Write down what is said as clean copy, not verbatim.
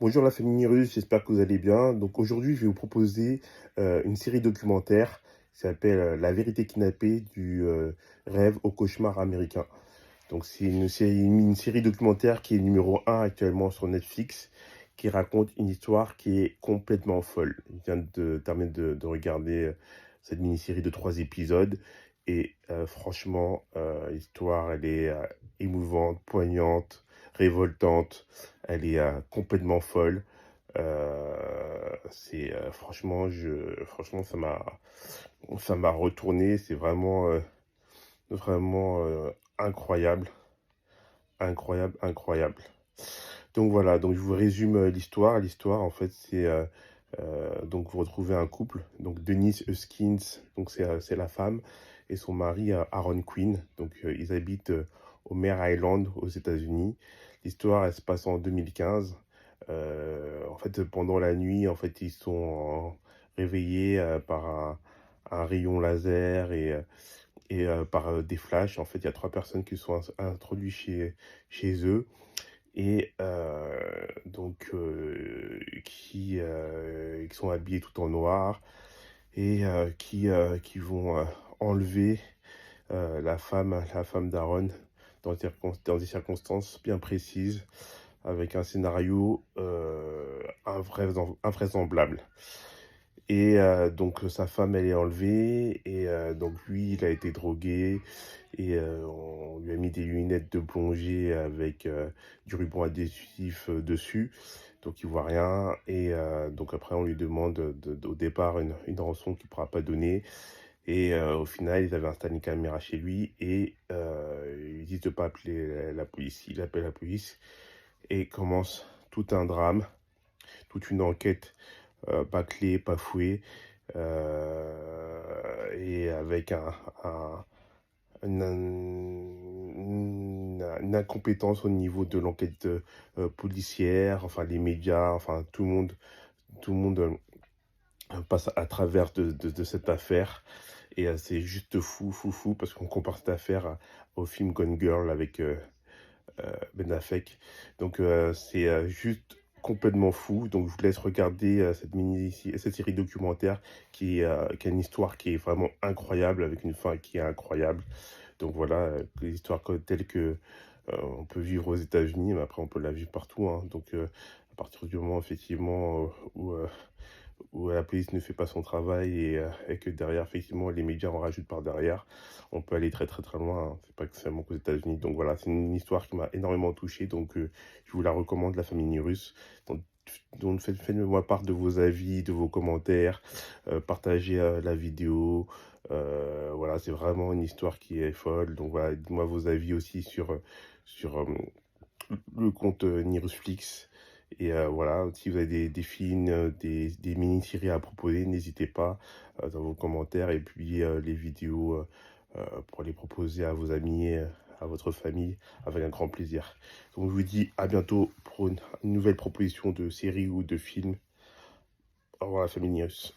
Bonjour la famille russe, j'espère que vous allez bien. Donc aujourd'hui, je vais vous proposer une série documentaire qui s'appelle La vérité kidnappée du rêve au cauchemar américain. Donc c'est une série documentaire qui est numéro un actuellement sur Netflix, qui raconte une histoire qui est complètement folle. Je viens de terminer de regarder cette mini-série de 3 épisodes et franchement, l'histoire, elle est émouvante, poignante, révoltante, elle est complètement folle. Franchement, ça m'a retourné. C'est vraiment incroyable, incroyable, incroyable. Donc voilà, donc je vous résume l'histoire. L'histoire, en fait, donc vous retrouvez un couple, donc Denise Huskins, donc c'est la femme, et son mari Aaron Quinn. Donc ils habitent au Mare Island aux États-Unis. L'histoire, elle se passe en 2015. En fait, pendant la nuit, en fait, ils sont réveillés par un rayon laser et par des flashs. En fait, il y a 3 personnes qui sont introduites chez eux et donc qui sont habillés tout en noir et qui vont enlever la femme d'Aaron dans des circonstances bien précises, avec un scénario invraisemblable. Et donc sa femme, elle est enlevée et donc lui, il a été drogué et on lui a mis des lunettes de plongée avec du ruban adhésif dessus, donc il voit rien. Et donc après, on lui demande au départ une rançon qu'il ne pourra pas donner. Et au final, ils avaient installé une caméra chez lui et ils lui disent de ne pas appeler la police. Il appelle la police et commence tout un drame, toute une enquête bâclée, bafouée, et avec une incompétence au niveau de l'enquête policière. Enfin les médias, enfin tout le monde passe à travers de cette affaire. Et c'est juste fou, fou, fou, parce qu'on compare cette affaire au film Gone Girl avec Ben Affleck. Donc c'est juste complètement fou. Donc je vous laisse regarder cette série documentaire qui a une histoire qui est vraiment incroyable, avec une fin qui est incroyable. Donc voilà, les histoires telles que on peut vivre aux États-Unis, mais après on peut la vivre partout, hein. Donc à partir du moment effectivement où la police ne fait pas son travail et que derrière, effectivement, les médias en rajoutent par derrière, on peut aller très très très loin, hein. C'est pas que seulement qu'aux États-Unis. Donc voilà, c'est une histoire qui m'a énormément touché. Donc je vous la recommande, La famille russe. Donc faites-moi part de vos avis, de vos commentaires, partagez la vidéo. Voilà, c'est vraiment une histoire qui est folle. Donc voilà, dites-moi vos avis aussi sur le compte Nirusflix. Et voilà, si vous avez des films, des mini-séries à proposer, n'hésitez pas dans vos commentaires. Et puis les vidéos pour les proposer à vos amis, à votre famille, avec un grand plaisir. Donc je vous dis à bientôt pour une nouvelle proposition de série ou de film. Au revoir la famille Nirus.